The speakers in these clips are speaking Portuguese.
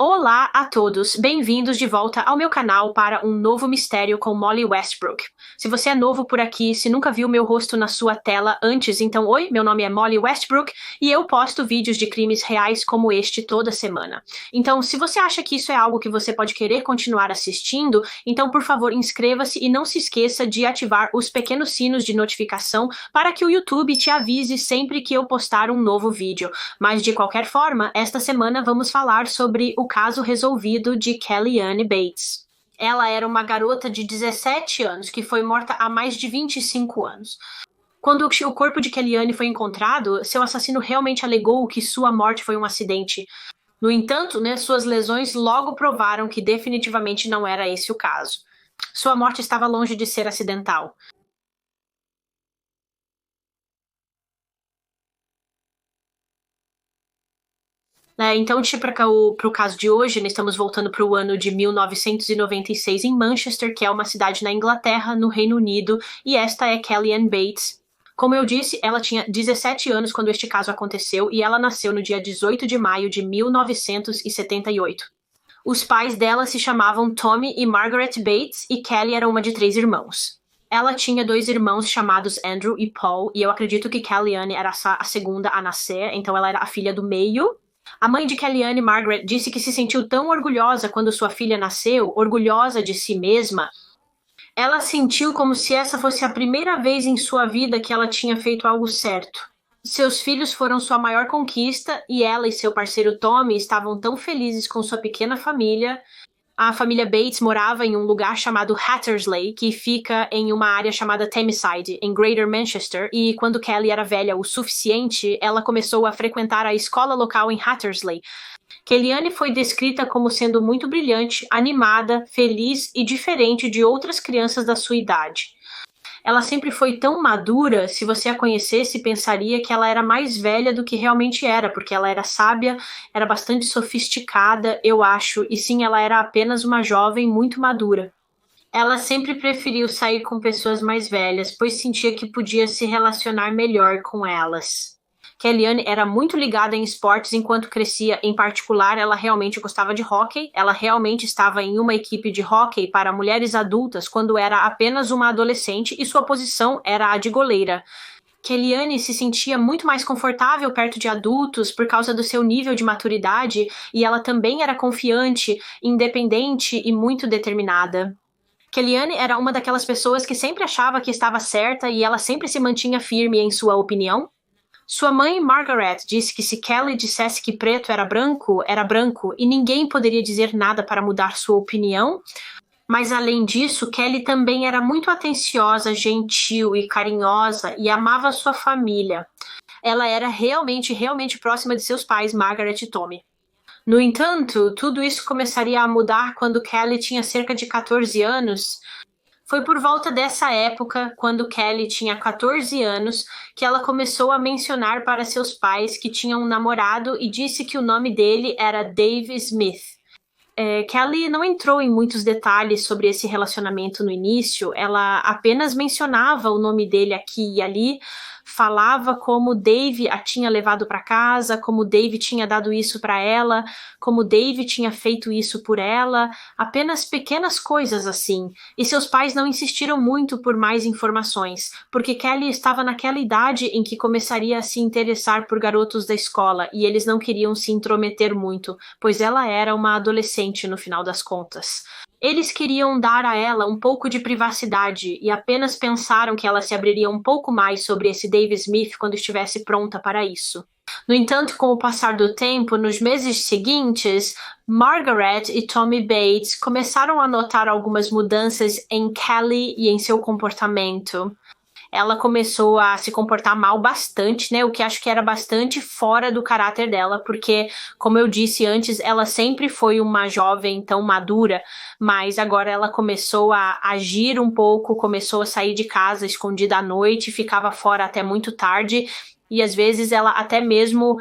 Olá a todos, bem-vindos de volta ao meu canal para um novo mistério com Molly Westbrook. Se você é novo por aqui, se nunca viu meu rosto na sua tela antes, então oi, meu nome é Molly Westbrook e eu posto vídeos de crimes reais como este toda semana. Então, se você acha que isso é algo que você pode querer continuar assistindo, então por favor inscreva-se e não se esqueça de ativar os pequenos sinos de notificação para que o YouTube te avise sempre que eu postar um novo vídeo. Mas de qualquer forma, esta semana vamos falar sobre o caso resolvido de Kellyanne Bates. Ela era uma garota de 17 anos que foi morta há mais de 25 anos. Quando o corpo de Kellyanne foi encontrado, seu assassino realmente alegou que sua morte foi um acidente. No entanto, suas lesões logo provaram que definitivamente não era esse o caso. Sua morte estava longe de ser acidental. Então, para o caso de hoje, estamos voltando para o ano de 1996 em Manchester, que é uma cidade na Inglaterra, no Reino Unido, e esta é Kellyanne Bates. Como eu disse, ela tinha 17 anos quando este caso aconteceu e ela nasceu no dia 18 de maio de 1978. Os pais dela se chamavam Tommy e Margaret Bates e Kelly era uma de 3 irmãos. Ela tinha 2 irmãos chamados Andrew e Paul, e eu acredito que Kellyanne era a segunda a nascer, então ela era a filha do meio. A mãe de Kellyanne, Margaret, disse que se sentiu tão orgulhosa quando sua filha nasceu, orgulhosa de si mesma. Ela sentiu como se essa fosse a primeira vez em sua vida que ela tinha feito algo certo. Seus filhos foram sua maior conquista e ela e seu parceiro Tommy estavam tão felizes com sua pequena família. A família Bates morava em um lugar chamado Hattersley, que fica em uma área chamada Tameside, em Greater Manchester, e quando Kelly era velha o suficiente, ela começou a frequentar a escola local em Hattersley. Kellyanne foi descrita como sendo muito brilhante, animada, feliz e diferente de outras crianças da sua idade. Ela sempre foi tão madura, se você a conhecesse, pensaria que ela era mais velha do que realmente era, porque ela era sábia, era bastante sofisticada, eu acho, e sim, ela era apenas uma jovem muito madura. Ela sempre preferiu sair com pessoas mais velhas, pois sentia que podia se relacionar melhor com elas. Kellyanne era muito ligada em esportes enquanto crescia, em particular ela realmente gostava de hóquei, ela realmente estava em uma equipe de hóquei para mulheres adultas quando era apenas uma adolescente e sua posição era a de goleira. Kellyanne se sentia muito mais confortável perto de adultos por causa do seu nível de maturidade e ela também era confiante, independente e muito determinada. Kellyanne era uma daquelas pessoas que sempre achava que estava certa e ela sempre se mantinha firme em sua opinião. Sua mãe, Margaret, disse que se Kelly dissesse que preto era branco e ninguém poderia dizer nada para mudar sua opinião. Mas além disso, Kelly também era muito atenciosa, gentil e carinhosa e amava sua família. Ela era realmente próxima de seus pais, Margaret e Tommy. No entanto, tudo isso começaria a mudar quando Kelly tinha cerca de 14 anos. Foi por volta dessa época, quando Kelly tinha 14 anos, que ela começou a mencionar para seus pais que tinha um namorado e disse que o nome dele era Dave Smith. Kelly não entrou em muitos detalhes sobre esse relacionamento no início, ela apenas mencionava o nome dele aqui e ali, falava como Dave a tinha levado para casa, como Dave tinha dado isso para ela, como Dave tinha feito isso por ela, apenas pequenas coisas assim. E seus pais não insistiram muito por mais informações, porque Kelly estava naquela idade em que começaria a se interessar por garotos da escola e eles não queriam se intrometer muito, pois ela era uma adolescente no final das contas. Eles queriam dar a ela um pouco de privacidade e apenas pensaram que ela se abriria um pouco mais sobre esse Dave Smith quando estivesse pronta para isso. No entanto, com o passar do tempo, nos meses seguintes, Margaret e Tommy Bates começaram a notar algumas mudanças em Kelly e em seu comportamento. Ela começou a se comportar mal bastante, O que acho que era bastante fora do caráter dela, porque, como eu disse antes, ela sempre foi uma jovem tão madura, mas agora ela começou a agir um pouco, começou a sair de casa escondida à noite, ficava fora até muito tarde, e às vezes ela até mesmo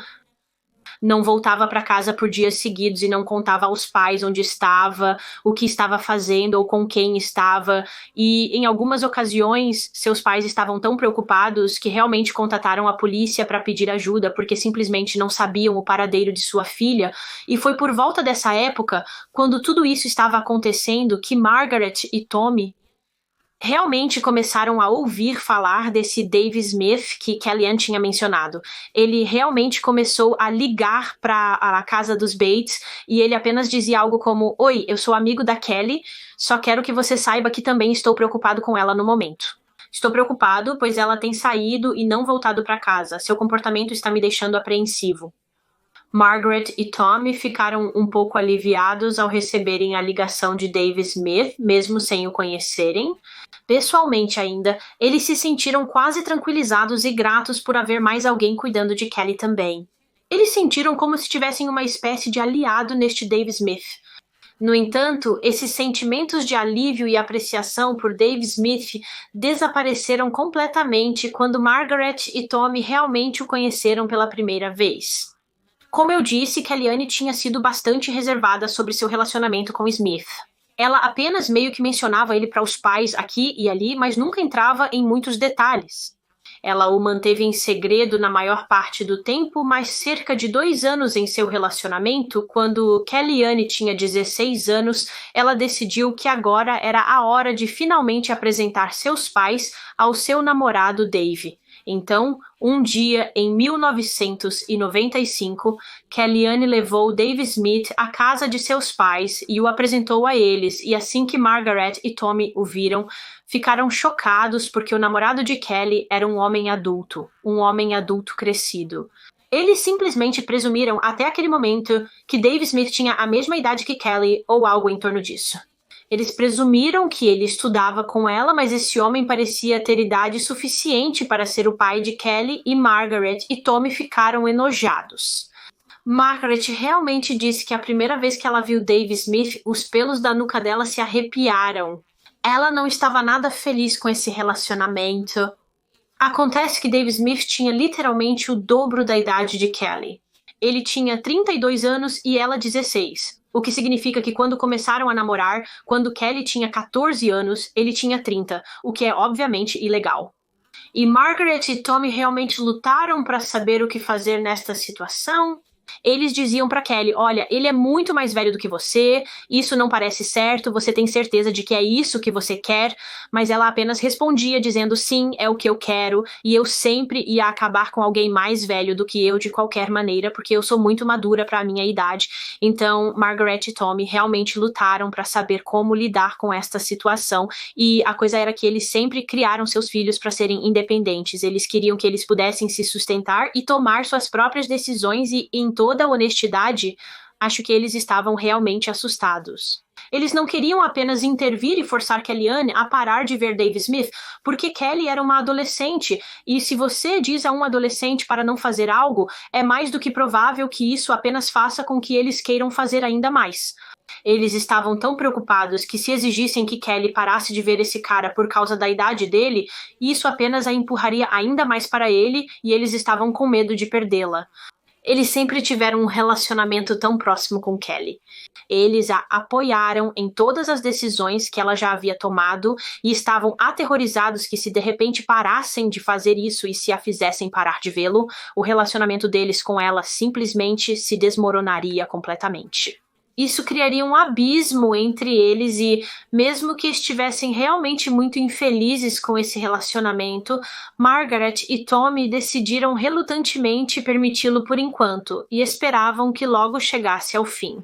não voltava para casa por dias seguidos e não contava aos pais onde estava, o que estava fazendo ou com quem estava. E em algumas ocasiões, seus pais estavam tão preocupados que realmente contataram a polícia para pedir ajuda, porque simplesmente não sabiam o paradeiro de sua filha. E foi por volta dessa época, quando tudo isso estava acontecendo, que Margaret e Tommy realmente começaram a ouvir falar desse Dave Smith que Kellyanne tinha mencionado. Ele realmente começou a ligar para a casa dos Bates e ele apenas dizia algo como: "Oi, eu sou amigo da Kelly, só quero que você saiba que também estou preocupado com ela no momento. Estou preocupado, pois ela tem saído e não voltado para casa. Seu comportamento está me deixando apreensivo." Margaret e Tommy ficaram um pouco aliviados ao receberem a ligação de Dave Smith, mesmo sem o conhecerem. Pessoalmente ainda, eles se sentiram quase tranquilizados e gratos por haver mais alguém cuidando de Kelly também. Eles sentiram como se tivessem uma espécie de aliado neste Dave Smith. No entanto, esses sentimentos de alívio e apreciação por Dave Smith desapareceram completamente quando Margaret e Tommy realmente o conheceram pela primeira vez. Como eu disse, Kellyanne tinha sido bastante reservada sobre seu relacionamento com Smith. Ela apenas meio que mencionava ele para os pais aqui e ali, mas nunca entrava em muitos detalhes. Ela o manteve em segredo na maior parte do tempo, mas cerca de 2 anos em seu relacionamento, quando Kellyanne tinha 16 anos, ela decidiu que agora era a hora de finalmente apresentar seus pais ao seu namorado Dave. Então, um dia, em 1995, Kellyanne levou Dave Smith à casa de seus pais e o apresentou a eles, e assim que Margaret e Tommy o viram, ficaram chocados porque o namorado de Kelly era um homem adulto crescido. Eles simplesmente presumiram até aquele momento que Dave Smith tinha a mesma idade que Kelly ou algo em torno disso. Eles presumiram que ele estudava com ela, mas esse homem parecia ter idade suficiente para ser o pai de Kelly, e Margaret e Tommy ficaram enojados. Margaret realmente disse que a primeira vez que ela viu Dave Smith, os pelos da nuca dela se arrepiaram. Ela não estava nada feliz com esse relacionamento. Acontece que Dave Smith tinha literalmente o dobro da idade de Kelly. Ele tinha 32 anos e ela 16. O que significa que quando começaram a namorar, quando Kelly tinha 14 anos, ele tinha 30, o que é obviamente ilegal. E Margaret e Tommy realmente lutaram para saber o que fazer nesta situação. Eles diziam para Kelly: olha, ele é muito mais velho do que você, isso não parece certo, você tem certeza de que é isso que você quer? Mas ela apenas respondia dizendo: sim, é o que eu quero, e eu sempre ia acabar com alguém mais velho do que eu de qualquer maneira, porque eu sou muito madura para a minha idade. Então, Margaret e Tommy realmente lutaram para saber como lidar com esta situação, e a coisa era que eles sempre criaram seus filhos para serem independentes. Eles queriam que eles pudessem se sustentar e tomar suas próprias decisões, e em toda a honestidade, acho que eles estavam realmente assustados. Eles não queriam apenas intervir e forçar Kellyanne a parar de ver Dave Smith, porque Kelly era uma adolescente, e se você diz a um adolescente para não fazer algo, é mais do que provável que isso apenas faça com que eles queiram fazer ainda mais. Eles estavam tão preocupados que se exigissem que Kelly parasse de ver esse cara por causa da idade dele, isso apenas a empurraria ainda mais para ele, e eles estavam com medo de perdê-la. Eles sempre tiveram um relacionamento tão próximo com Kelly. Eles a apoiaram em todas as decisões que ela já havia tomado e estavam aterrorizados que se de repente parassem de fazer isso e se a fizessem parar de vê-lo, o relacionamento deles com ela simplesmente se desmoronaria completamente. Isso criaria um abismo entre eles e, mesmo que estivessem realmente muito infelizes com esse relacionamento, Margaret e Tommy decidiram relutantemente permiti-lo por enquanto e esperavam que logo chegasse ao fim.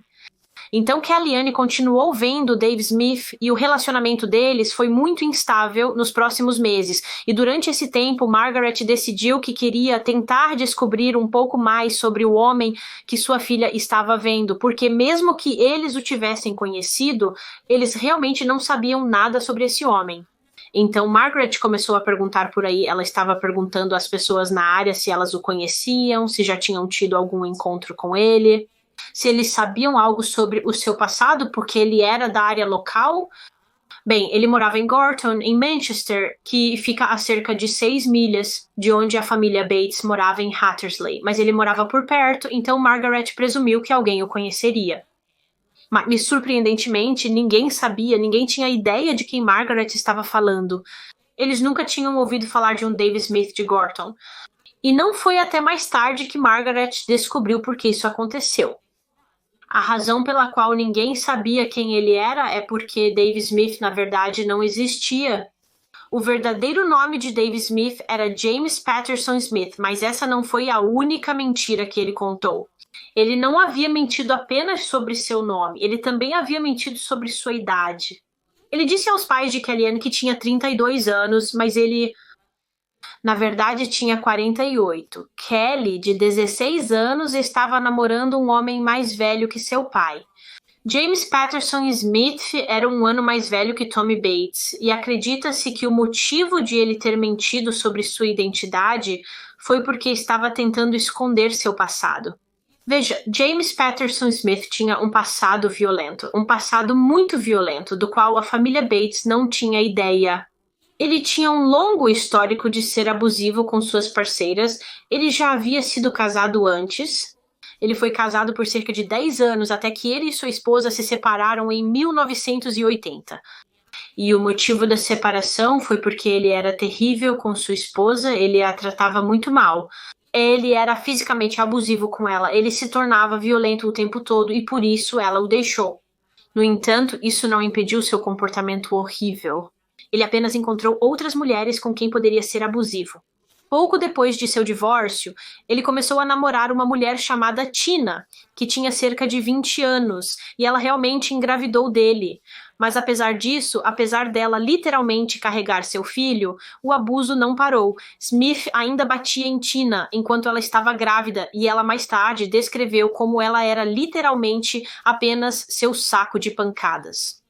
Então Kellyanne continuou vendo Dave Smith e o relacionamento deles foi muito instável nos próximos meses. E durante esse tempo, Margaret decidiu que queria tentar descobrir um pouco mais sobre o homem que sua filha estava vendo, porque mesmo que eles o tivessem conhecido, eles realmente não sabiam nada sobre esse homem. Então Margaret começou a perguntar por aí, ela estava perguntando às pessoas na área se elas o conheciam, se já tinham tido algum encontro com ele, se eles sabiam algo sobre o seu passado, porque ele era da área local. Bem, ele morava em Gorton, em Manchester, que fica a cerca de 6 milhas de onde a família Bates morava em Hattersley, mas ele morava por perto, então Margaret presumiu que alguém o conheceria. Mas, surpreendentemente, ninguém sabia, ninguém tinha ideia de quem Margaret estava falando. Eles nunca tinham ouvido falar de um Dave Smith de Gorton. E não foi até mais tarde que Margaret descobriu por que isso aconteceu. A razão pela qual ninguém sabia quem ele era é porque Dave Smith, na verdade, não existia. O verdadeiro nome de Dave Smith era James Patterson Smith, mas essa não foi a única mentira que ele contou. Ele não havia mentido apenas sobre seu nome, ele também havia mentido sobre sua idade. Ele disse aos pais de Kellyanne que tinha 32 anos, mas ele, na verdade, tinha 48. Kelly, de 16 anos, estava namorando um homem mais velho que seu pai. James Patterson Smith era um ano mais velho que Tommy Bates, e acredita-se que o motivo de ele ter mentido sobre sua identidade foi porque estava tentando esconder seu passado. Veja, James Patterson Smith tinha um passado violento, um passado muito violento, do qual a família Bates não tinha ideia. Ele tinha um longo histórico de ser abusivo com suas parceiras, ele já havia sido casado antes. Ele foi casado por cerca de 10 anos até que ele e sua esposa se separaram em 1980. E o motivo da separação foi porque ele era terrível com sua esposa, ele a tratava muito mal. Ele era fisicamente abusivo com ela, ele se tornava violento o tempo todo e por isso ela o deixou. No entanto, isso não impediu seu comportamento horrível. Ele apenas encontrou outras mulheres com quem poderia ser abusivo. Pouco depois de seu divórcio, ele começou a namorar uma mulher chamada Tina, que tinha cerca de 20 anos, e ela realmente engravidou dele. Mas apesar disso, apesar dela literalmente carregar seu filho, o abuso não parou. Smith ainda batia em Tina enquanto ela estava grávida, e ela mais tarde descreveu como ela era literalmente apenas seu saco de pancadas.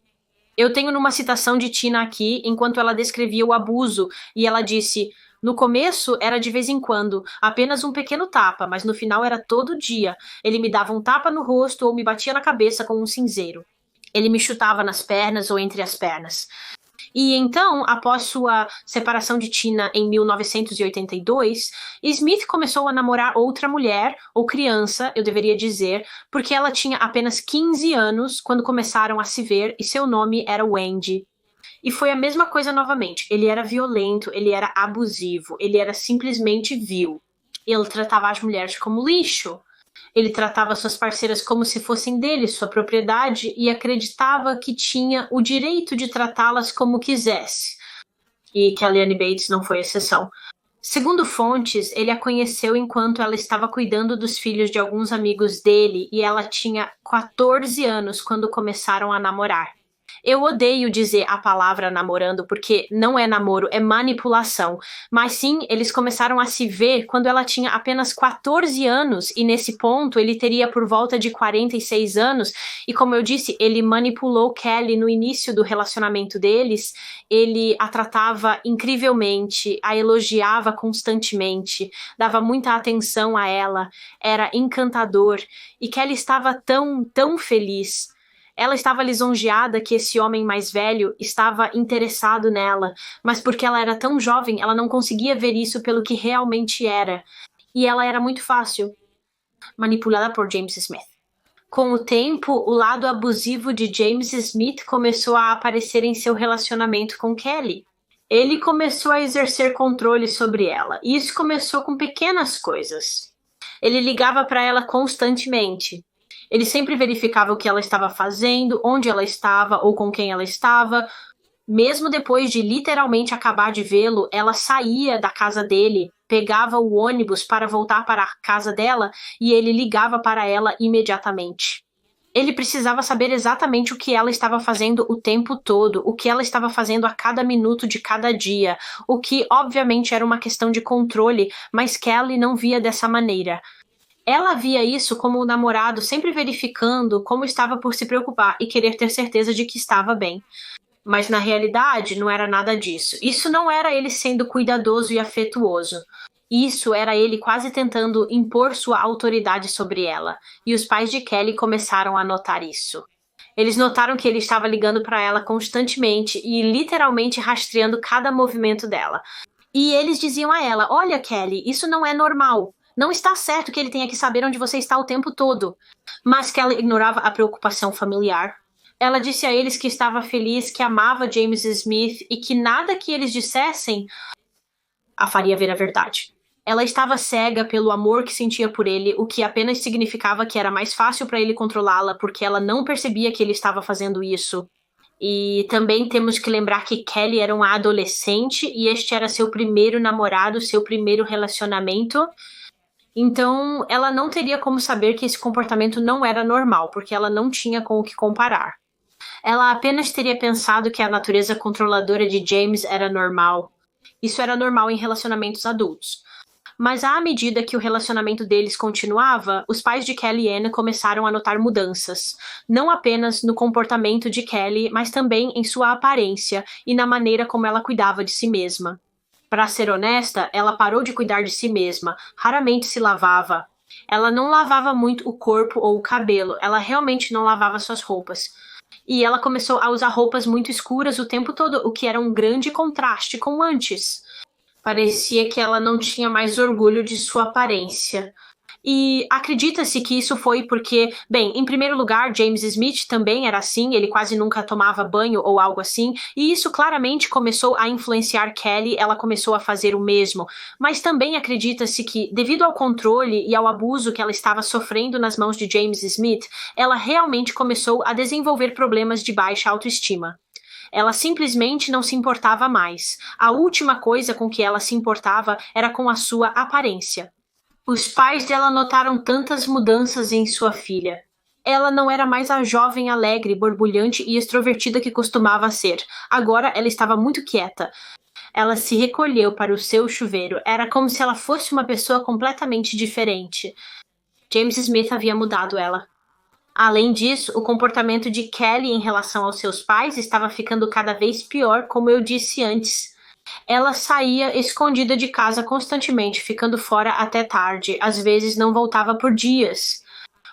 Eu tenho numa citação de Tina aqui, enquanto ela descrevia o abuso, e ela disse: no começo era de vez em quando, apenas um pequeno tapa, mas no final era todo dia. Ele me dava um tapa no rosto ou me batia na cabeça com um cinzeiro. Ele me chutava nas pernas ou entre as pernas. E então, após sua separação de Tina em 1982, Smith começou a namorar outra mulher, ou criança, eu deveria dizer, porque ela tinha apenas 15 anos quando começaram a se ver e seu nome era Wendy. E foi a mesma coisa novamente. Ele era violento, ele era abusivo, ele era simplesmente vil. Ele tratava as mulheres como lixo. Ele tratava suas parceiras como se fossem dele, sua propriedade, e acreditava que tinha o direito de tratá-las como quisesse. E Kellyanne Bates não foi exceção. Segundo fontes, ele a conheceu enquanto ela estava cuidando dos filhos de alguns amigos dele e ela tinha 14 anos quando começaram a namorar. Eu odeio dizer a palavra namorando porque não é namoro, é manipulação. Mas sim, eles começaram a se ver quando ela tinha apenas 14 anos e nesse ponto ele teria por volta de 46 anos. E como eu disse, ele manipulou Kelly no início do relacionamento deles. Ele a tratava incrivelmente, a elogiava constantemente, dava muita atenção a ela, era encantador. E Kelly estava tão feliz. Ela estava lisonjeada que esse homem mais velho estava interessado nela, mas porque ela era tão jovem, ela não conseguia ver isso pelo que realmente era. E ela era muito fácil, manipulada por James Smith. Com o tempo, o lado abusivo de James Smith começou a aparecer em seu relacionamento com Kelly. Ele começou a exercer controle sobre ela, e isso começou com pequenas coisas. Ele ligava para ela constantemente. Ele sempre verificava o que ela estava fazendo, onde ela estava ou com quem ela estava. Mesmo depois de literalmente acabar de vê-lo, ela saía da casa dele, pegava o ônibus para voltar para a casa dela e ele ligava para ela imediatamente. Ele precisava saber exatamente o que ela estava fazendo o tempo todo, o que ela estava fazendo a cada minuto de cada dia, o que obviamente era uma questão de controle, mas Kelly não via dessa maneira. Ela via isso como o namorado sempre verificando como estava por se preocupar e querer ter certeza de que estava bem. Mas na realidade não era nada disso. Isso não era ele sendo cuidadoso e afetuoso. Isso era ele quase tentando impor sua autoridade sobre ela. E os pais de Kelly começaram a notar isso. Eles notaram que ele estava ligando para ela constantemente e literalmente rastreando cada movimento dela. E eles diziam a ela: olha, Kelly, isso não é normal. Não está certo que ele tenha que saber onde você está o tempo todo. Mas Kelly ignorava a preocupação familiar. Ela disse a eles que estava feliz, que amava James Smith e que nada que eles dissessem a faria ver a verdade. Ela estava cega pelo amor que sentia por ele, o que apenas significava que era mais fácil para ele controlá-la, porque ela não percebia que ele estava fazendo isso. E também temos que lembrar que Kelly era uma adolescente e este era seu primeiro namorado, seu primeiro relacionamento. Então, ela não teria como saber que esse comportamento não era normal, porque ela não tinha com o que comparar. Ela apenas teria pensado que a natureza controladora de James era normal. Isso era normal em relacionamentos adultos. Mas à medida que o relacionamento deles continuava, os pais de Kelly e Anne começaram a notar mudanças. Não apenas no comportamento de Kelly, mas também em sua aparência e na maneira como ela cuidava de si mesma. Para ser honesta, ela parou de cuidar de si mesma, raramente se lavava. Ela não lavava muito o corpo ou o cabelo, ela realmente não lavava suas roupas. E ela começou a usar roupas muito escuras o tempo todo, o que era um grande contraste com antes. Parecia que ela não tinha mais orgulho de sua aparência. E acredita-se que isso foi porque, bem, em primeiro lugar, James Smith também era assim, ele quase nunca tomava banho ou algo assim, e isso claramente começou a influenciar Kelly, ela começou a fazer o mesmo. Mas também acredita-se que, devido ao controle e ao abuso que ela estava sofrendo nas mãos de James Smith, ela realmente começou a desenvolver problemas de baixa autoestima. Ela simplesmente não se importava mais. A última coisa com que ela se importava era com a sua aparência. Os pais dela notaram tantas mudanças em sua filha. Ela não era mais a jovem alegre, borbulhante e extrovertida que costumava ser. Agora ela estava muito quieta. Ela se recolheu para o seu chuveiro. Era como se ela fosse uma pessoa completamente diferente. James Smith havia mudado ela. Além disso, o comportamento de Kelly em relação aos seus pais estava ficando cada vez pior, como eu disse antes. Ela saía escondida de casa constantemente, ficando fora até tarde, às vezes não voltava por dias.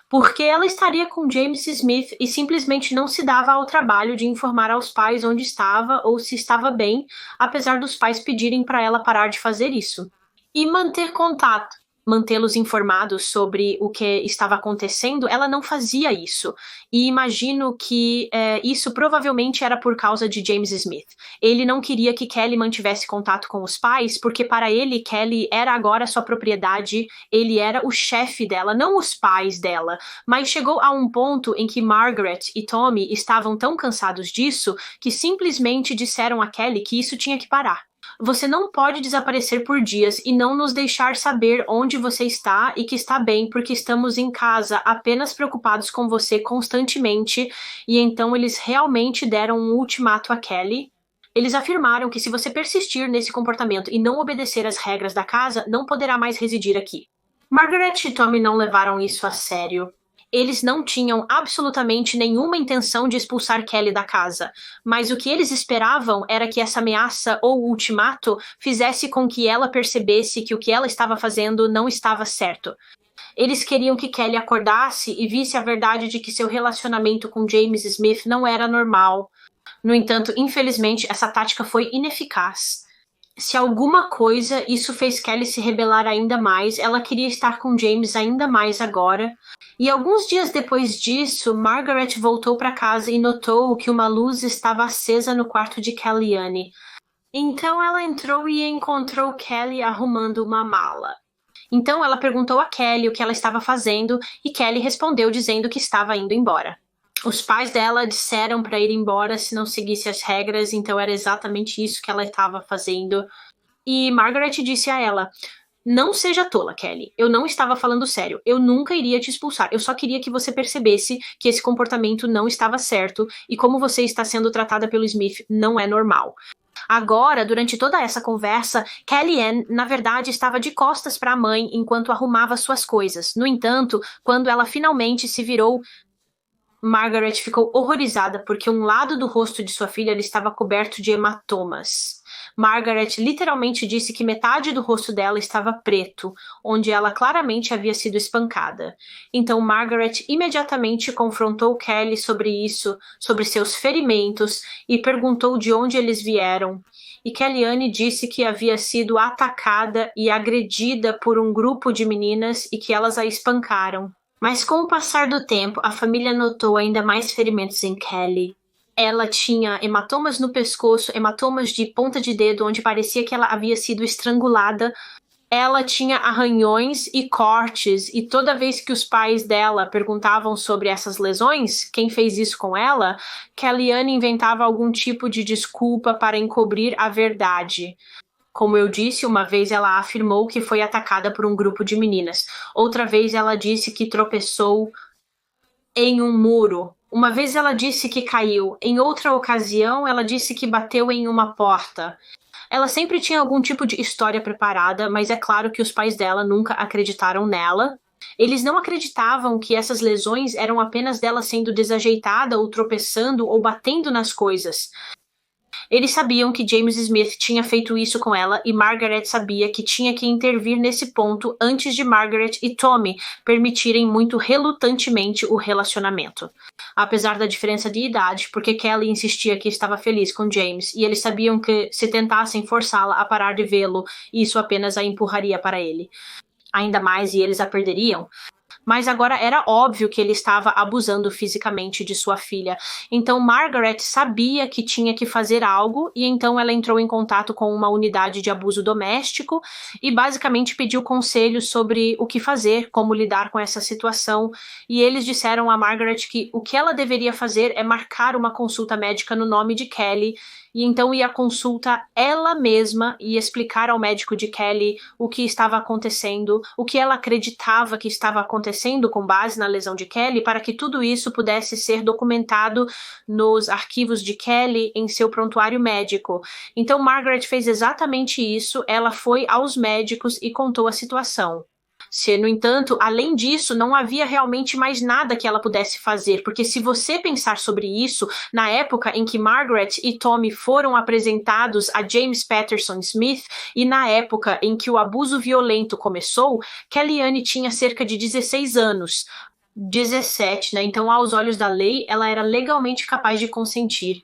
Porque ela estaria com James Smith e simplesmente não se dava ao trabalho de informar aos pais onde estava ou se estava bem, apesar dos pais pedirem para ela parar de fazer isso. E manter contato. Mantê-los informados sobre o que estava acontecendo, ela não fazia isso. E imagino que isso provavelmente era por causa de James Smith. Ele não queria que Kelly mantivesse contato com os pais, porque para ele, Kelly era agora sua propriedade, ele era o chefe dela, não os pais dela. Mas chegou a um ponto em que Margaret e Tommy estavam tão cansados disso que simplesmente disseram a Kelly que isso tinha que parar. Você não pode desaparecer por dias e não nos deixar saber onde você está e que está bem, porque estamos em casa apenas preocupados com você constantemente. E então eles realmente deram um ultimato a Kelly. Eles afirmaram que se você persistir nesse comportamento e não obedecer às regras da casa, não poderá mais residir aqui. Margaret e Tommy não levaram isso a sério. Eles não tinham absolutamente nenhuma intenção de expulsar Kelly da casa, mas o que eles esperavam era que essa ameaça ou ultimato fizesse com que ela percebesse que o que ela estava fazendo não estava certo. Eles queriam que Kelly acordasse e visse a verdade de que seu relacionamento com James Smith não era normal. No entanto, infelizmente, essa tática foi ineficaz. Se alguma coisa, isso fez Kelly se rebelar ainda mais, ela queria estar com James ainda mais agora. E alguns dias depois disso, Margaret voltou para casa e notou que uma luz estava acesa no quarto de Kellyanne. Então ela entrou e encontrou Kelly arrumando uma mala. Então ela perguntou a Kelly o que ela estava fazendo e Kelly respondeu dizendo que estava indo embora. Os pais dela disseram para ir embora se não seguisse as regras, então era exatamente isso que ela estava fazendo. E Margaret disse a ela: não seja tola, Kelly. Eu não estava falando sério. Eu nunca iria te expulsar. Eu só queria que você percebesse que esse comportamento não estava certo e como você está sendo tratada pelo Smith não é normal. Agora, durante toda essa conversa, Kellyanne, na verdade, estava de costas para a mãe enquanto arrumava suas coisas. No entanto, quando ela finalmente se virou Margaret ficou horrorizada porque um lado do rosto de sua filha estava coberto de hematomas. Margaret literalmente disse que metade do rosto dela estava preto, onde ela claramente havia sido espancada. Então Margaret imediatamente confrontou Kelly sobre isso, sobre seus ferimentos, e perguntou de onde eles vieram. E Kellyanne disse que havia sido atacada e agredida por um grupo de meninas e que elas a espancaram. Mas com o passar do tempo, a família notou ainda mais ferimentos em Kelly. Ela tinha hematomas no pescoço, hematomas de ponta de dedo, onde parecia que ela havia sido estrangulada. Ela tinha arranhões e cortes, e toda vez que os pais dela perguntavam sobre essas lesões, quem fez isso com ela, Kellyanne inventava algum tipo de desculpa para encobrir a verdade. Como eu disse, uma vez ela afirmou que foi atacada por um grupo de meninas. Outra vez ela disse que tropeçou em um muro. Uma vez ela disse que caiu. Em outra ocasião, ela disse que bateu em uma porta. Ela sempre tinha algum tipo de história preparada, mas é claro que os pais dela nunca acreditaram nela. Eles não acreditavam que essas lesões eram apenas dela sendo desajeitada ou tropeçando ou batendo nas coisas. Eles sabiam que James Smith tinha feito isso com ela e Margaret sabia que tinha que intervir nesse ponto antes de Margaret e Tommy permitirem muito relutantemente o relacionamento. Apesar da diferença de idade, porque Kelly insistia que estava feliz com James e eles sabiam que se tentassem forçá-la a parar de vê-lo, isso apenas a empurraria para ele. Ainda mais e eles a perderiam. Mas agora era óbvio que ele estava abusando fisicamente de sua filha. Então Margaret sabia que tinha que fazer algo e então ela entrou em contato com uma unidade de abuso doméstico e basicamente pediu conselhos sobre o que fazer, como lidar com essa situação. E eles disseram a Margaret que o que ela deveria fazer é marcar uma consulta médica no nome de Kelly e então ir à consulta ela mesma e explicar ao médico de Kelly o que estava acontecendo, o que ela acreditava que estava acontecendo com base na lesão de Kelly, para que tudo isso pudesse ser documentado nos arquivos de Kelly em seu prontuário médico. Então Margaret fez exatamente isso, ela foi aos médicos e contou a situação. No entanto, além disso, não havia realmente mais nada que ela pudesse fazer, porque se você pensar sobre isso, na época em que Margaret e Tommy foram apresentados a James Patterson Smith e na época em que o abuso violento começou, Kellyanne tinha cerca de 16 anos. 17, né? Então, aos olhos da lei, ela era legalmente capaz de consentir.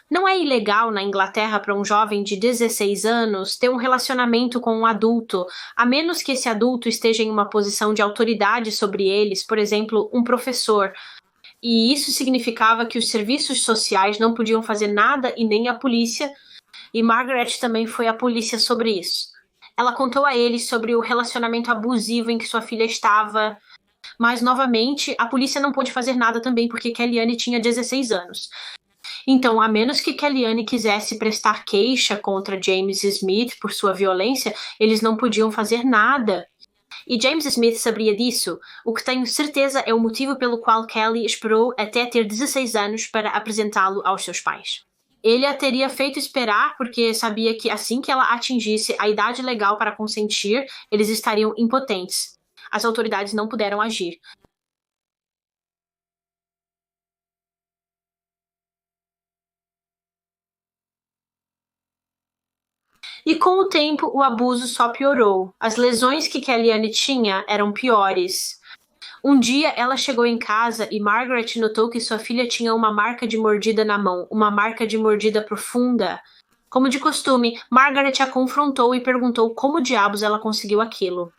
Não é ilegal na Inglaterra para um jovem de 16 anos ter um relacionamento com um adulto, a menos que esse adulto esteja em uma posição de autoridade sobre eles, por exemplo, um professor. E isso significava que os serviços sociais não podiam fazer nada e nem a polícia, e Margaret também foi à polícia sobre isso. Ela contou a eles sobre o relacionamento abusivo em que sua filha estava, mas, novamente, a polícia não pôde fazer nada também porque Kellyanne tinha 16 anos. Então, a menos que Kellyanne quisesse prestar queixa contra James Smith por sua violência, eles não podiam fazer nada. E James Smith sabia disso, o que tenho certeza é o motivo pelo qual Kelly esperou até ter 16 anos para apresentá-lo aos seus pais. Ele a teria feito esperar porque sabia que assim que ela atingisse a idade legal para consentir, eles estariam impotentes. As autoridades não puderam agir. E com o tempo, o abuso só piorou. As lesões que Kellyanne tinha eram piores. Um dia, ela chegou em casa e Margaret notou que sua filha tinha uma marca de mordida na mão, uma marca de mordida profunda. Como de costume, Margaret a confrontou e perguntou como diabos ela conseguiu aquilo.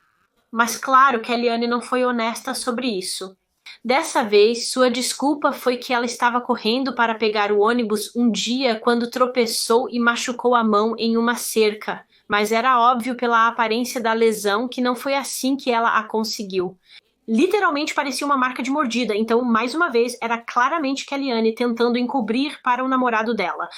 Mas claro, Kellyanne não foi honesta sobre isso. Dessa vez, sua desculpa foi que ela estava correndo para pegar o ônibus um dia quando tropeçou e machucou a mão em uma cerca, mas era óbvio pela aparência da lesão que não foi assim que ela a conseguiu. Literalmente parecia uma marca de mordida, então, mais uma vez, era claramente Kellyanne tentando encobrir para o namorado dela.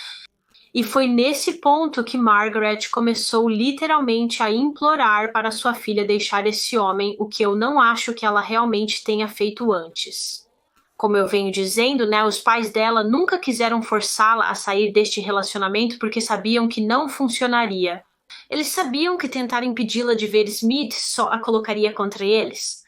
E foi nesse ponto que Margaret começou literalmente a implorar para sua filha deixar esse homem, o que eu não acho que ela realmente tenha feito antes. Como eu venho dizendo, né, os pais dela nunca quiseram forçá-la a sair deste relacionamento porque sabiam que não funcionaria. Eles sabiam que tentar impedi-la de ver Smith só a colocaria contra eles.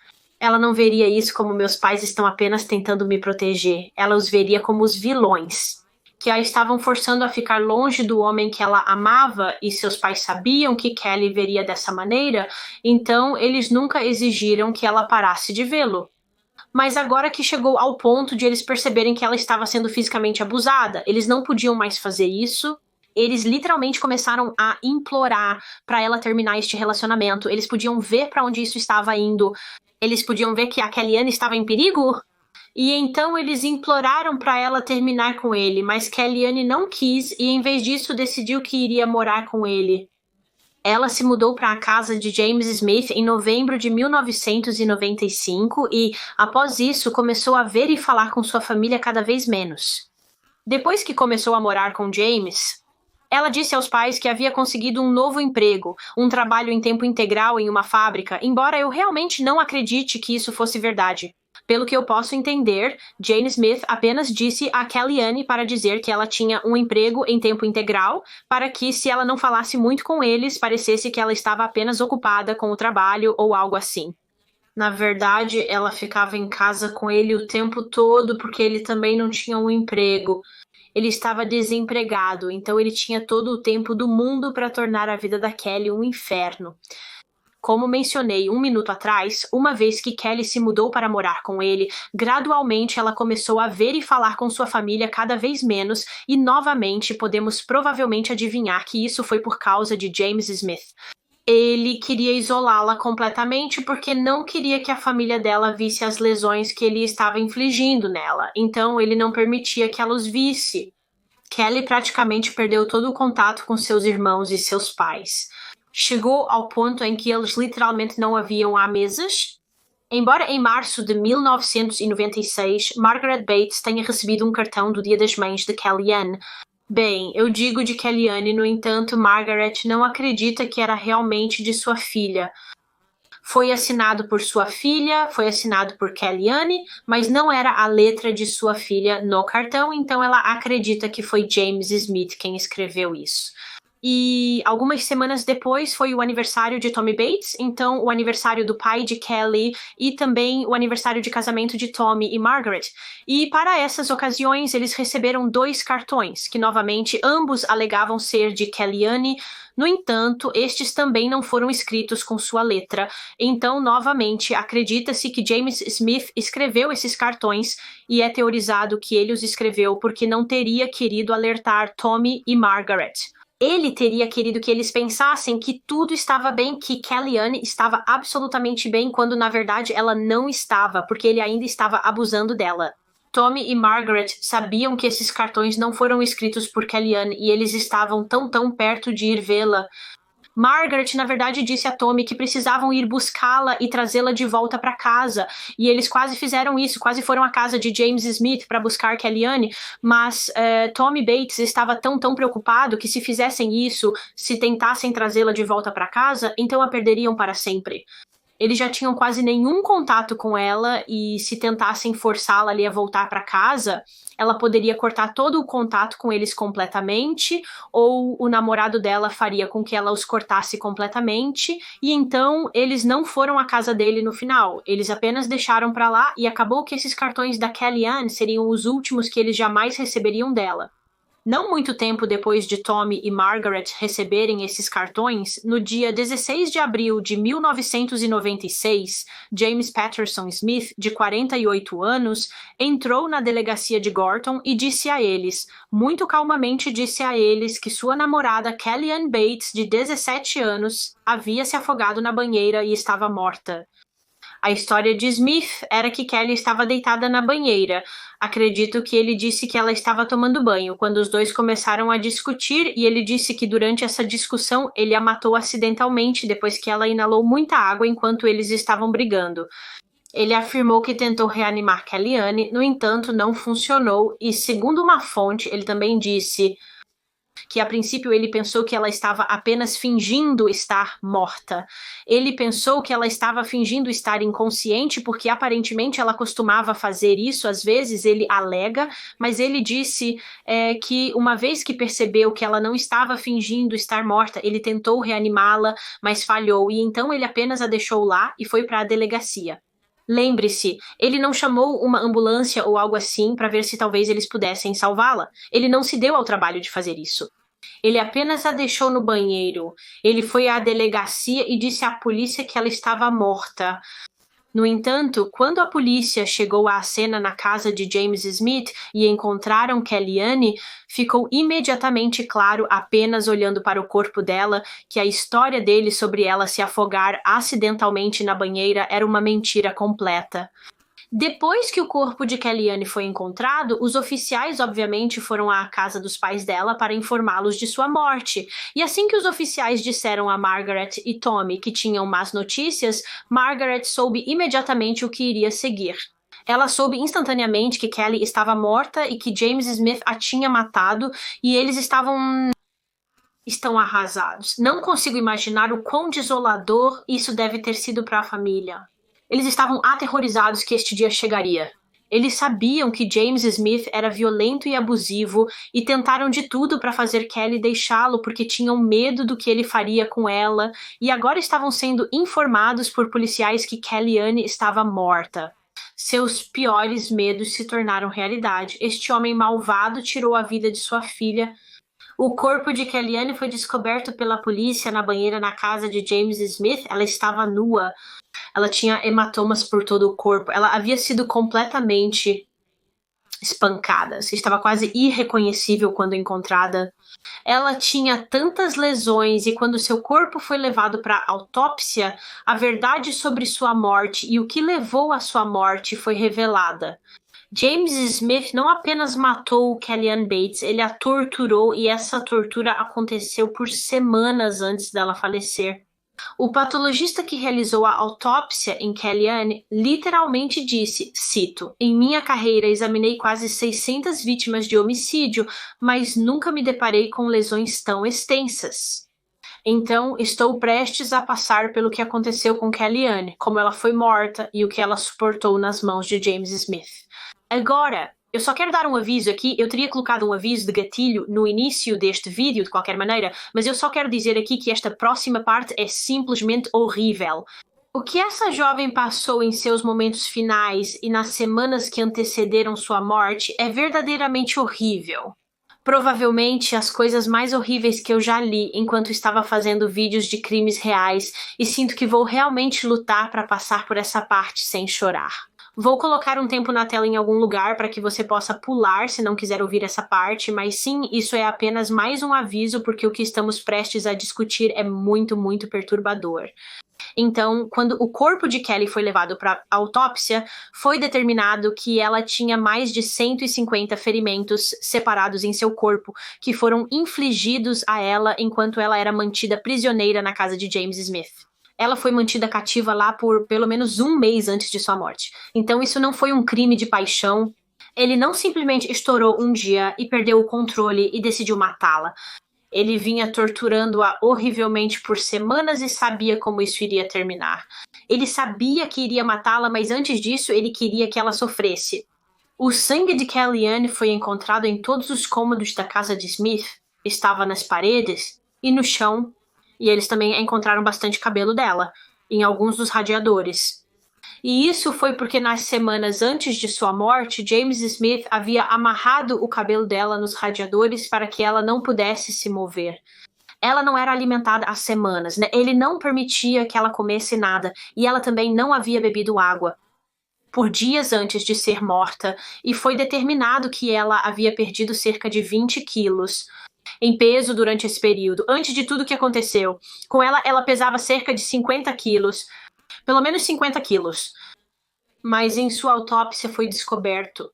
Ela não veria isso como meus pais estão apenas tentando me proteger. Ela os veria como os vilões, que a estavam forçando a ficar longe do homem que ela amava, e seus pais sabiam que Kelly veria dessa maneira, então eles nunca exigiram que ela parasse de vê-lo. Mas agora que chegou ao ponto de eles perceberem que ela estava sendo fisicamente abusada, eles não podiam mais fazer isso. Eles literalmente começaram a implorar para ela terminar este relacionamento. Eles podiam ver para onde isso estava indo. Eles podiam ver que a Kellyanne estava em perigo. E então eles imploraram para ela terminar com ele, mas Kellyanne não quis e em vez disso decidiu que iria morar com ele. Ela se mudou para a casa de James Smith em novembro de 1995 e, após isso, começou a ver e falar com sua família cada vez menos. Depois que começou a morar com James, ela disse aos pais que havia conseguido um novo emprego, um trabalho em tempo integral em uma fábrica, embora eu realmente não acredite que isso fosse verdade. Pelo que eu posso entender, Jane Smith apenas disse a Kellyanne para dizer que ela tinha um emprego em tempo integral, para que, se ela não falasse muito com eles, parecesse que ela estava apenas ocupada com o trabalho ou algo assim. Na verdade, ela ficava em casa com ele o tempo todo porque ele também não tinha um emprego. Ele estava desempregado, então ele tinha todo o tempo do mundo para tornar a vida da Kelly um inferno. Como mencionei 1 minuto atrás, uma vez que Kelly se mudou para morar com ele, gradualmente ela começou a ver e falar com sua família cada vez menos e, novamente, podemos provavelmente adivinhar que isso foi por causa de James Smith. Ele queria isolá-la completamente porque não queria que a família dela visse as lesões que ele estava infligindo nela, então ele não permitia que ela os visse. Kelly praticamente perdeu todo o contato com seus irmãos e seus pais. Chegou ao ponto em que eles literalmente não haviam há meses. Embora em março de 1996 Margaret Bates tenha recebido um cartão do Dia das Mães de Kellyanne. Bem, eu digo de Kellyanne, no entanto, Margaret não acredita que era realmente de sua filha. Foi assinado por sua filha, foi assinado por Kellyanne, mas não era a letra de sua filha no cartão, então ela acredita que foi James Smith quem escreveu isso. E algumas semanas depois foi o aniversário de Tommy Bates, então o aniversário do pai de Kelly e também o aniversário de casamento de Tommy e Margaret. E para essas ocasiões eles receberam 2 cartões, que novamente ambos alegavam ser de Kellyanne. No entanto, estes também não foram escritos com sua letra. Então, novamente, acredita-se que James Smith escreveu esses cartões e é teorizado que ele os escreveu porque não teria querido alertar Tommy e Margaret. Ele teria querido que eles pensassem que tudo estava bem, que Kellyanne estava absolutamente bem, quando na verdade ela não estava, porque ele ainda estava abusando dela. Tommy e Margaret sabiam que esses cartões não foram escritos por Kellyanne e eles estavam tão perto de ir vê-la. Margaret, na verdade, disse a Tommy que precisavam ir buscá-la e trazê-la de volta para casa, e eles quase fizeram isso, quase foram à casa de James Smith para buscar Kellyanne, mas Tommy Bates estava tão preocupado que se fizessem isso, se tentassem trazê-la de volta para casa, então a perderiam para sempre. Eles já tinham quase nenhum contato com ela e se tentassem forçá-la ali a voltar para casa, ela poderia cortar todo o contato com eles completamente, ou o namorado dela faria com que ela os cortasse completamente, e então eles não foram à casa dele no final. Eles apenas deixaram para lá e acabou que esses cartões da Kellyanne seriam os últimos que eles jamais receberiam dela. Não muito tempo depois de Tommy e Margaret receberem esses cartões, no dia 16 de abril de 1996, James Patterson Smith, de 48 anos, entrou na delegacia de Gorton e disse a eles, muito calmamente disse a eles, que sua namorada Kellyanne Bates, de 17 anos, havia se afogado na banheira e estava morta. A história de Smith era que Kelly estava deitada na banheira. Acredito que ele disse que ela estava tomando banho, quando os dois começaram a discutir, e ele disse que durante essa discussão ele a matou acidentalmente depois que ela inalou muita água enquanto eles estavam brigando. Ele afirmou que tentou reanimar Kellyanne, no entanto não funcionou, e segundo uma fonte, ele também disse que a princípio ele pensou que ela estava apenas fingindo estar morta. Ele pensou que ela estava fingindo estar inconsciente porque aparentemente ela costumava fazer isso, às vezes ele alega, mas ele disse que uma vez que percebeu que ela não estava fingindo estar morta, ele tentou reanimá-la, mas falhou, e então ele apenas a deixou lá e foi para a delegacia. Lembre-se, ele não chamou uma ambulância ou algo assim para ver se talvez eles pudessem salvá-la. Ele não se deu ao trabalho de fazer isso. Ele apenas a deixou no banheiro. Ele foi à delegacia e disse à polícia que ela estava morta. No entanto, quando a polícia chegou à cena na casa de James Smith e encontraram Kellyanne, ficou imediatamente claro, apenas olhando para o corpo dela, que a história dele sobre ela se afogar acidentalmente na banheira era uma mentira completa. Depois que o corpo de Kellyanne foi encontrado, os oficiais obviamente foram à casa dos pais dela para informá-los de sua morte. E assim que os oficiais disseram a Margaret e Tommy que tinham más notícias, Margaret soube imediatamente o que iria seguir. Ela soube instantaneamente que Kelly estava morta e que James Smith a tinha matado, e eles estão arrasados. Não consigo imaginar o quão desolador isso deve ter sido para a família. Eles estavam aterrorizados que este dia chegaria. Eles sabiam que James Smith era violento e abusivo e tentaram de tudo para fazer Kelly deixá-lo porque tinham medo do que ele faria com ela, e agora estavam sendo informados por policiais que Kellyanne estava morta. Seus piores medos se tornaram realidade. Este homem malvado tirou a vida de sua filha. O corpo de Kellyanne foi descoberto pela polícia na banheira na casa de James Smith. Ela estava nua. Ela tinha hematomas por todo o corpo. Ela havia sido completamente espancada. Estava quase irreconhecível quando encontrada. Ela tinha tantas lesões, e quando seu corpo foi levado para autópsia, a verdade sobre sua morte e o que levou à sua morte foi revelada. James Smith não apenas matou Kellyanne Bates, ele a torturou, e essa tortura aconteceu por semanas antes dela falecer. O patologista que realizou a autópsia em Kellyanne literalmente disse, cito, "Em minha carreira examinei quase 600 vítimas de homicídio, mas nunca me deparei com lesões tão extensas. Então, estou prestes a passar pelo que aconteceu com Kellyanne, como ela foi morta e o que ela suportou nas mãos de James Smith." Agora, eu só quero dar um aviso aqui. Eu teria colocado um aviso de gatilho no início deste vídeo, de qualquer maneira, mas eu só quero dizer aqui que esta próxima parte é simplesmente horrível. O que essa jovem passou em seus momentos finais e nas semanas que antecederam sua morte é verdadeiramente horrível. Provavelmente as coisas mais horríveis que eu já li enquanto estava fazendo vídeos de crimes reais, e sinto que vou realmente lutar para passar por essa parte sem chorar. Vou colocar um tempo na tela em algum lugar para que você possa pular se não quiser ouvir essa parte, mas sim, isso é apenas mais um aviso porque o que estamos prestes a discutir é muito, muito perturbador. Então, quando o corpo de Kelly foi levado para autópsia, foi determinado que ela tinha mais de 150 ferimentos separados em seu corpo, que foram infligidos a ela enquanto ela era mantida prisioneira na casa de James Smith. Ela foi mantida cativa lá por pelo menos um mês antes de sua morte. Então isso não foi um crime de paixão. Ele não simplesmente estourou um dia e perdeu o controle e decidiu matá-la. Ele vinha torturando-a horrivelmente por semanas e sabia como isso iria terminar. Ele sabia que iria matá-la, mas antes disso ele queria que ela sofresse. O sangue de Kellyanne foi encontrado em todos os cômodos da casa de Smith. Estava nas paredes e no chão. E eles também encontraram bastante cabelo dela, em alguns dos radiadores. E isso foi porque nas semanas antes de sua morte, James Smith havia amarrado o cabelo dela nos radiadores para que ela não pudesse se mover. Ela não era alimentada há semanas, né? Ele não permitia que ela comesse nada, e ela também não havia bebido água por dias antes de ser morta, e foi determinado que ela havia perdido cerca de 20 quilos em peso durante esse período. Antes de tudo o que aconteceu, com ela pesava cerca de 50 quilos, pelo menos 50 quilos, mas em sua autópsia foi descoberto.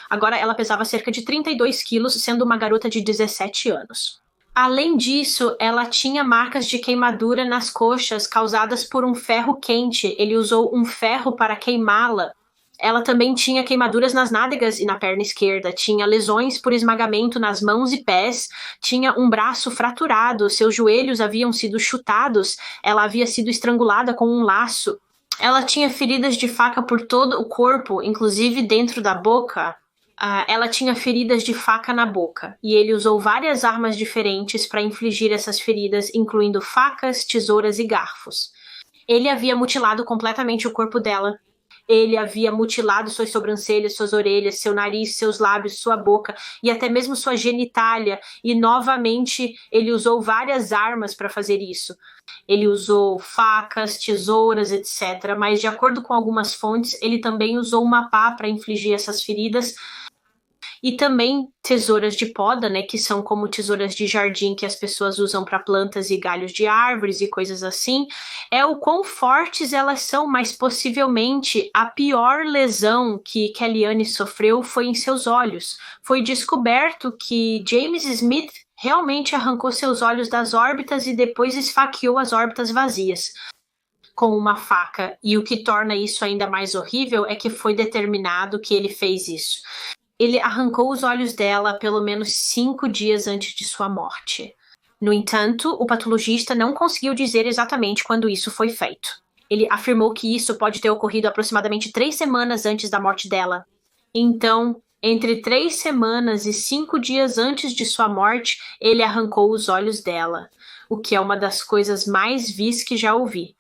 Agora ela pesava cerca de 32 quilos, sendo uma garota de 17 anos. Além disso, ela tinha marcas de queimadura nas coxas causadas por um ferro quente. Ele usou um ferro para queimá-la. Ela também tinha queimaduras nas nádegas e na perna esquerda, tinha lesões por esmagamento nas mãos e pés, tinha um braço fraturado, seus joelhos haviam sido chutados, ela havia sido estrangulada com um laço. Ela tinha feridas de faca por todo o corpo, inclusive dentro da boca. Ela tinha feridas de faca na boca, e ele usou várias armas diferentes para infligir essas feridas, incluindo facas, tesouras e garfos. Ele havia mutilado completamente o corpo dela. Ele havia mutilado suas sobrancelhas, suas orelhas, seu nariz, seus lábios, sua boca e até mesmo sua genitália. E novamente ele usou várias armas para fazer isso. Ele usou facas, tesouras, etc. Mas de acordo com algumas fontes, ele também usou uma pá para infligir essas feridas. E também tesouras de poda, né, que são como tesouras de jardim que as pessoas usam para plantas e galhos de árvores e coisas assim. É o quão fortes elas são, mas possivelmente a pior lesão que Kellyanne sofreu foi em seus olhos. Foi descoberto que James Smith realmente arrancou seus olhos das órbitas e depois esfaqueou as órbitas vazias com uma faca. E o que torna isso ainda mais horrível é que foi determinado que ele fez isso. Ele arrancou os olhos dela pelo menos 5 dias antes de sua morte. No entanto, o patologista não conseguiu dizer exatamente quando isso foi feito. Ele afirmou que isso pode ter ocorrido aproximadamente 3 semanas antes da morte dela. Então, entre 3 semanas e 5 dias antes de sua morte, ele arrancou os olhos dela, o que é uma das coisas mais vis que já ouvi.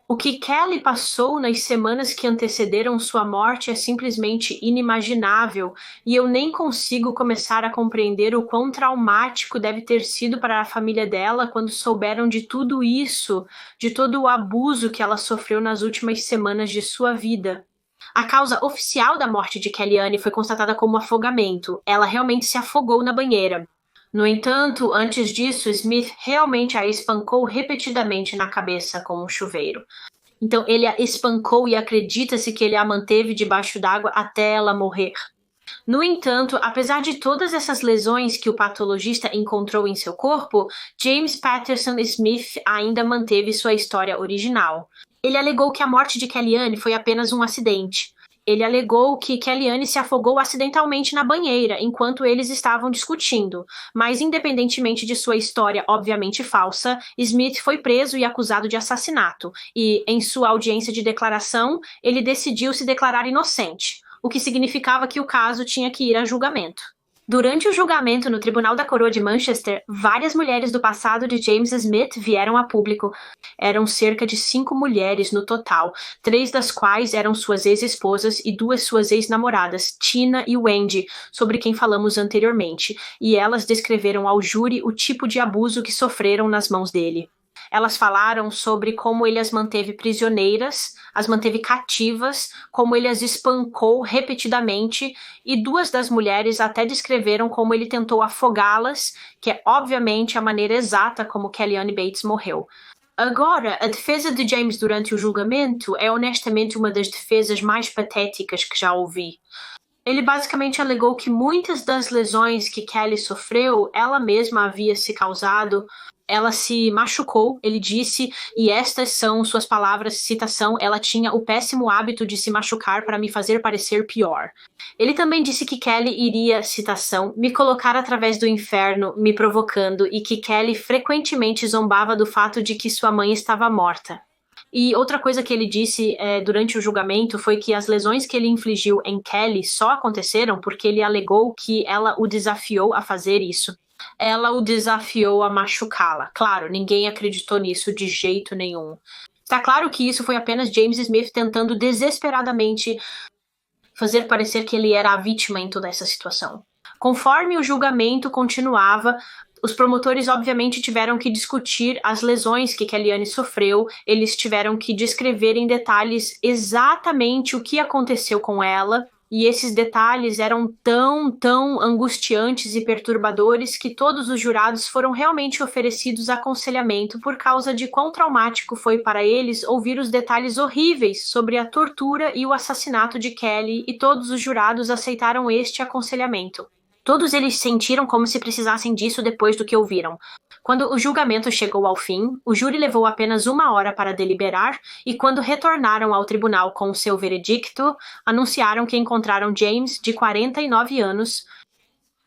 O que Kelly passou nas semanas que antecederam sua morte é simplesmente inimaginável e eu nem consigo começar a compreender o quão traumático deve ter sido para a família dela quando souberam de tudo isso, de todo o abuso que ela sofreu nas últimas semanas de sua vida. A causa oficial da morte de Kellyanne foi constatada como afogamento. Ela realmente se afogou na banheira. No entanto, antes disso, Smith realmente a espancou repetidamente na cabeça com um chuveiro. Então ele a espancou e acredita-se que ele a manteve debaixo d'água até ela morrer. No entanto, apesar de todas essas lesões que o patologista encontrou em seu corpo, James Patterson Smith ainda manteve sua história original. Ele alegou que a morte de Kellyanne foi apenas um acidente. Ele alegou que Kellyanne se afogou acidentalmente na banheira enquanto eles estavam discutindo, mas independentemente de sua história obviamente falsa, Smith foi preso e acusado de assassinato, e em sua audiência de declaração, ele decidiu se declarar inocente, o que significava que o caso tinha que ir a julgamento. Durante o julgamento no Tribunal da Coroa de Manchester, várias mulheres do passado de James Smith vieram a público. Eram cerca de 5 mulheres no total, 3 das quais eram suas ex-esposas e 2 suas ex-namoradas, Tina e Wendy, sobre quem falamos anteriormente, e elas descreveram ao júri o tipo de abuso que sofreram nas mãos dele. Elas falaram sobre como ele as manteve prisioneiras, as manteve cativas, como ele as espancou repetidamente, e 2 das mulheres até descreveram como ele tentou afogá-las, que é obviamente a maneira exata como Kellyanne Bates morreu. Agora, a defesa de James durante o julgamento é honestamente uma das defesas mais patéticas que já ouvi. Ele basicamente alegou que muitas das lesões que Kelly sofreu, ela mesma havia se causado. Ela se machucou, ele disse, e estas são suas palavras, citação, ela tinha o péssimo hábito de se machucar para me fazer parecer pior. Ele também disse que Kelly iria, citação, me colocar através do inferno, me provocando, e que Kelly frequentemente zombava do fato de que sua mãe estava morta. E outra coisa que ele disse durante o julgamento foi que as lesões que ele infligiu em Kelly só aconteceram porque ele alegou que ela o desafiou a fazer isso. Ela o desafiou a machucá-la. Claro, ninguém acreditou nisso de jeito nenhum. Está claro que isso foi apenas James Smith tentando desesperadamente fazer parecer que ele era a vítima em toda essa situação. Conforme o julgamento continuava, os promotores obviamente tiveram que discutir as lesões que Kellyanne sofreu, eles tiveram que descrever em detalhes exatamente o que aconteceu com ela, e esses detalhes eram tão angustiantes e perturbadores que todos os jurados foram realmente oferecidos aconselhamento por causa de quão traumático foi para eles ouvir os detalhes horríveis sobre a tortura e o assassinato de Kelly, e todos os jurados aceitaram este aconselhamento. Todos eles sentiram como se precisassem disso depois do que ouviram. Quando o julgamento chegou ao fim, o júri levou apenas 1 hora para deliberar e quando retornaram ao tribunal com seu veredicto, anunciaram que encontraram James, de 49 anos,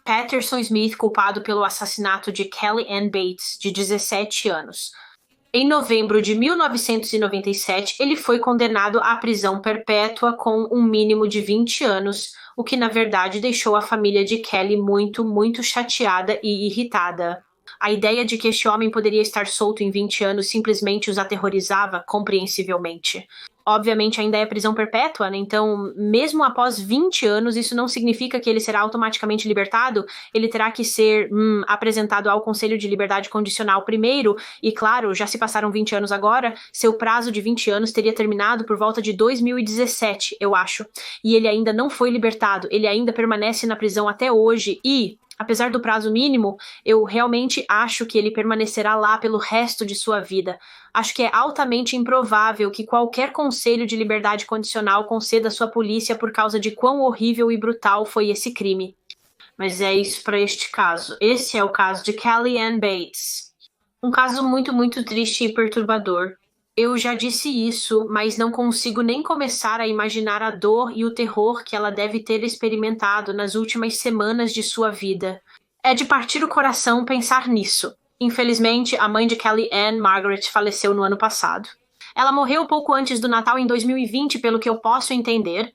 Patterson Smith, culpado pelo assassinato de Kellyanne Bates, de 17 anos. Em novembro de 1997, ele foi condenado à prisão perpétua com um mínimo de 20 anos, o que na verdade deixou a família de Kelly muito chateada e irritada. A ideia de que este homem poderia estar solto em 20 anos simplesmente os aterrorizava compreensivelmente. obviamente ainda é prisão perpétua, né? Então, mesmo após 20 anos, isso não significa que ele será automaticamente libertado, ele terá que ser apresentado ao Conselho de Liberdade Condicional primeiro, e claro, já se passaram 20 anos agora, seu prazo de 20 anos teria terminado por volta de 2017, eu acho, e ele ainda não foi libertado, ele ainda permanece na prisão até hoje, e apesar do prazo mínimo, eu realmente acho que ele permanecerá lá pelo resto de sua vida. Acho que é altamente improvável que qualquer conselho de liberdade condicional conceda sua polícia por causa de quão horrível e brutal foi esse crime. Mas é isso para este caso. Esse é o caso de Kellyanne Bates. Um caso muito, muito triste e perturbador. Eu já disse isso, mas não consigo nem começar a imaginar a dor e o terror que ela deve ter experimentado nas últimas semanas de sua vida. É de partir o coração pensar nisso. Infelizmente, a mãe de Kellyanne, Margaret, faleceu no ano passado. Ela morreu pouco antes do Natal em 2020, pelo que eu posso entender.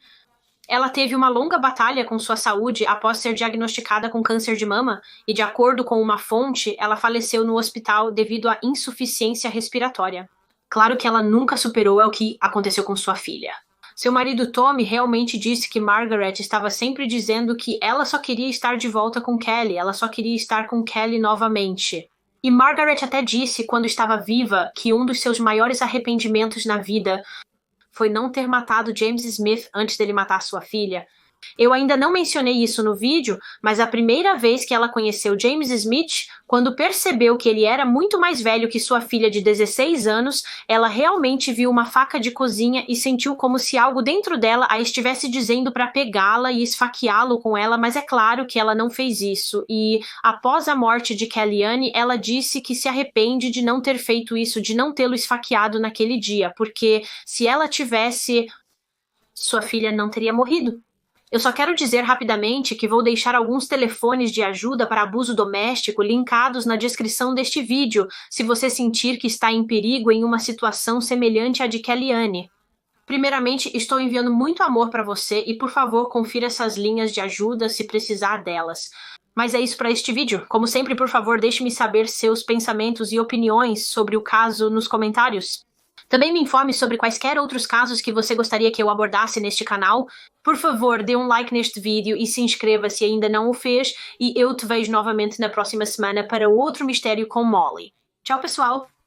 Ela teve uma longa batalha com sua saúde após ser diagnosticada com câncer de mama e, de acordo com uma fonte, ela faleceu no hospital devido à insuficiência respiratória. Claro que ela nunca superou o que aconteceu com sua filha. Seu marido Tommy realmente disse que Margaret estava sempre dizendo que ela só queria estar de volta com Kelly, ela só queria estar com Kelly novamente. E Margaret até disse, quando estava viva, que um dos seus maiores arrependimentos na vida foi não ter matado James Smith antes dele matar sua filha. Eu ainda não mencionei isso no vídeo, mas a primeira vez que ela conheceu James Smith, quando percebeu que ele era muito mais velho que sua filha de 16 anos, ela realmente viu uma faca de cozinha e sentiu como se algo dentro dela a estivesse dizendo para pegá-la e esfaqueá-lo com ela, mas é claro que ela não fez isso. E após a morte de Kellyanne, ela disse que se arrepende de não ter feito isso, de não tê-lo esfaqueado naquele dia, porque se ela tivesse, sua filha não teria morrido. Eu só quero dizer rapidamente que vou deixar alguns telefones de ajuda para abuso doméstico linkados na descrição deste vídeo, se você sentir que está em perigo em uma situação semelhante à de Kellyanne. Primeiramente, estou enviando muito amor para você e, por favor, confira essas linhas de ajuda se precisar delas. Mas é isso para este vídeo. Como sempre, por favor, deixe-me saber seus pensamentos e opiniões sobre o caso nos comentários. Também me informe sobre quaisquer outros casos que você gostaria que eu abordasse neste canal. Por favor, dê um like neste vídeo e se inscreva se ainda não o fez. E eu te vejo novamente na próxima semana para outro mistério com Molly. Tchau, pessoal!